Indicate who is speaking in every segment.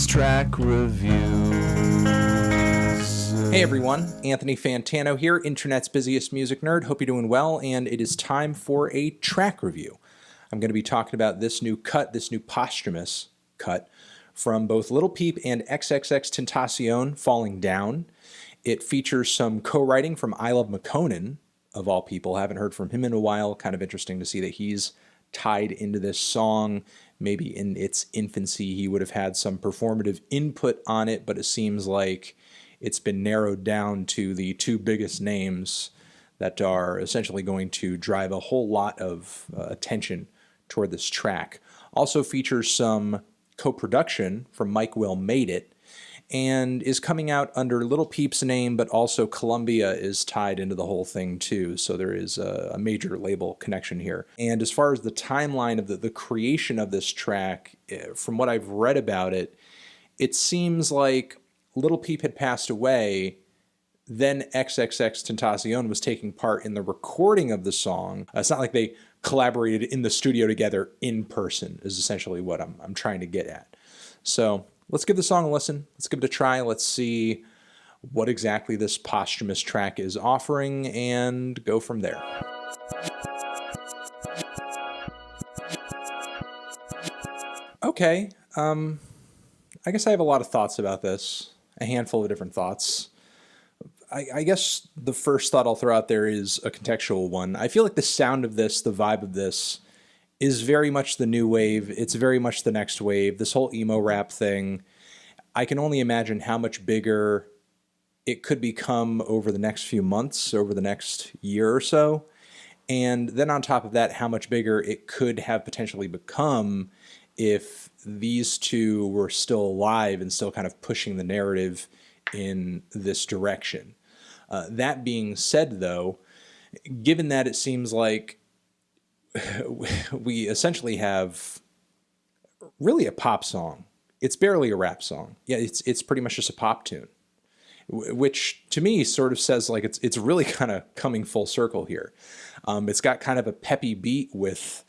Speaker 1: Track reviews.
Speaker 2: Hey everyone, Anthony Fantano here, internet's busiest music nerd. Hope you're doing well, and it is time for a track review. I'm going to be talking about this new cut, this new posthumous cut from both Lil Peep and XXXTentacion, Falling Down. It features some co-writing from I Love McConan, of all people. Haven't heard from him in a while. Kind of interesting to see that he's tied into this song. Maybe in its infancy he would have had some performative input on it, but it seems like it's been narrowed down to the two biggest names that are essentially going to drive a whole lot of attention toward this track. Also features some co-production from Mike Will Made It, and is coming out under Lil Peep's name, but also Columbia is tied into the whole thing too, so there is a major label connection here. And as far as the timeline of the creation of this track, from what I've read about it, it seems like Lil Peep had passed away, then XXXTentacion was taking part in the recording of the song. It's not like they collaborated in the studio together in person, is essentially what I'm trying to get at. So let's give the song a listen. Let's give it a try. Let's see what exactly this posthumous track is offering and go from there. Okay, I guess I have a lot of thoughts about this, a handful of different thoughts. I guess the first thought I'll throw out there is a contextual one. I feel like the sound of this, the vibe of this, is very much the new wave. It's very much the next wave. This whole emo rap thing, I can only imagine how much bigger it could become over the next few months, over the next year or so. And then on top of that, how much bigger it could have potentially become if these two were still alive and still kind of pushing the narrative in this direction. That being said, though, given that it seems like we essentially have really a pop song. It's barely a rap song. Yeah, it's pretty much just a pop tune, which to me sort of says like it's really kind of coming full circle here. It's got kind of a peppy beat with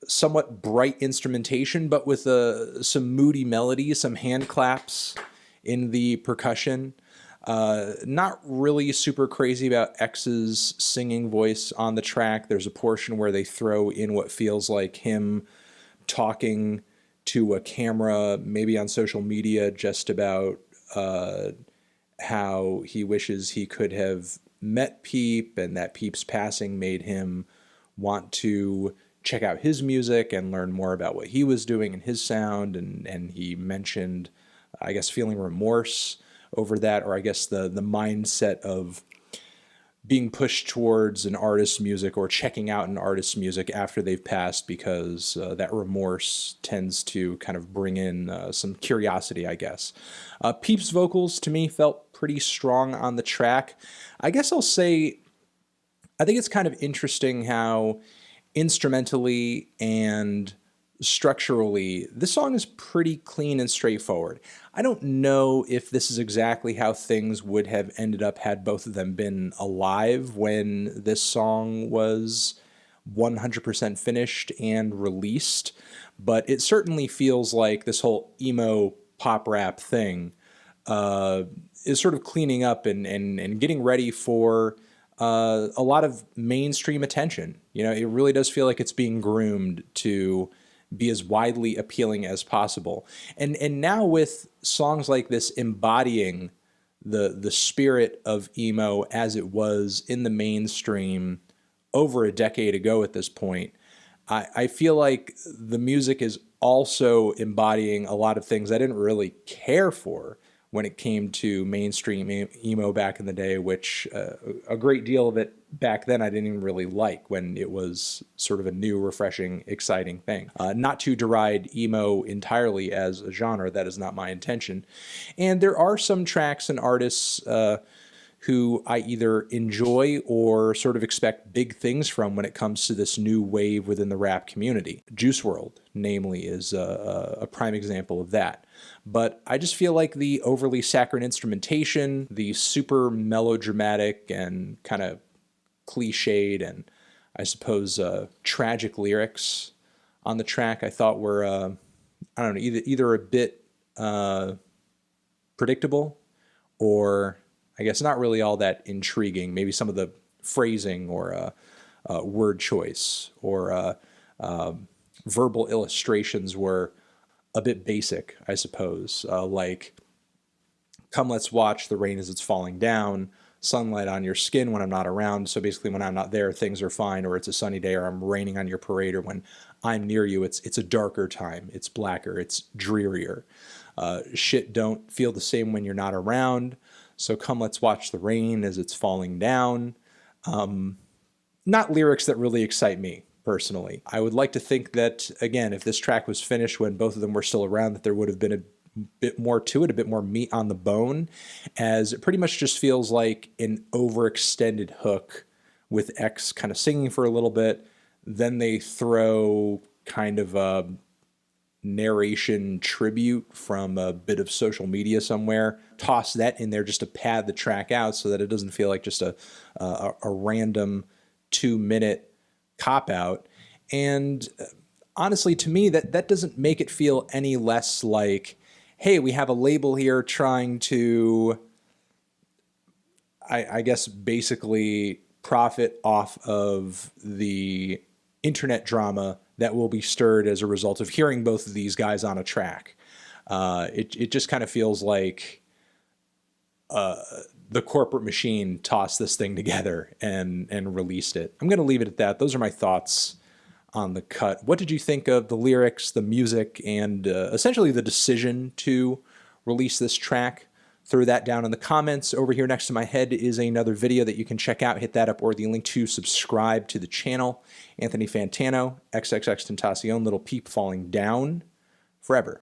Speaker 2: somewhat bright instrumentation, but with some moody melody, some hand claps in the percussion. Not really super crazy about X's singing voice on the track. There's a portion where they throw in what feels like him talking to a camera, maybe on social media, just about how he wishes he could have met Peep and that Peep's passing made him want to check out his music and learn more about what he was doing and his sound. And he mentioned, I guess, feeling remorse over that, or I guess the mindset of being pushed towards an artist's music or checking out an artist's music after they've passed, because that remorse tends to kind of bring in some curiosity, I guess. Peep's vocals, to me, felt pretty strong on the track. I guess I'll say, I think it's kind of interesting how instrumentally and structurally, this song is pretty clean and straightforward. I don't know if this is exactly how things would have ended up had both of them been alive when this song was 100% finished and released, but it certainly feels like this whole emo pop rap thing is sort of cleaning up and getting ready for a lot of mainstream attention. You know, it really does feel like it's being groomed to be as widely appealing as possible. And now with songs like this embodying the spirit of emo as it was in the mainstream over a decade ago at this point, I feel like the music is also embodying a lot of things I didn't really care for when it came to mainstream emo back in the day, which a great deal of it back then I didn't even really like, when it was sort of a new, refreshing, exciting thing. Not to deride emo entirely as a genre, that is not my intention. And there are some tracks and artists who I either enjoy or sort of expect big things from when it comes to this new wave within the rap community. Juice WRLD, namely, is a prime example of that. But I just feel like the overly saccharine instrumentation, the super melodramatic and kind of cliched and I suppose tragic lyrics on the track, I thought were, I don't know, either a bit predictable, or I guess not really all that intriguing. Maybe some of the phrasing or word choice or verbal illustrations were a bit basic, I suppose. Like, come let's watch the rain as it's falling down, sunlight on your skin when I'm not around. So basically when I'm not there, things are fine, or it's a sunny day, or I'm raining on your parade, or when I'm near you, it's a darker time, it's blacker, it's drearier. Shit don't feel the same when you're not around. So come let's watch the rain as it's falling down. Not lyrics that really excite me personally. I would like to think that, again, if this track was finished when both of them were still around, that there would have been a bit more to it, a bit more meat on the bone, as it pretty much just feels like an overextended hook with X kind of singing for a little bit. Then they throw kind of a narration tribute from a bit of social media somewhere, toss that in there just to pad the track out so that it doesn't feel like just a random 2-minute cop out. And honestly, to me, that doesn't make it feel any less like, hey, we have a label here trying to, I guess, basically profit off of the internet drama that will be stirred as a result of hearing both of these guys on a track. It just kind of feels like the corporate machine tossed this thing together and released it. I'm going to leave it at that. Those are my thoughts on the cut. What did you think of the lyrics, the music, and essentially the decision to release this track? Throw that down in the comments. Over here next to my head is another video that you can check out. Hit that up, or the link to subscribe to the channel. Anthony Fantano, XXXTentacion, Lil Peep falling down forever.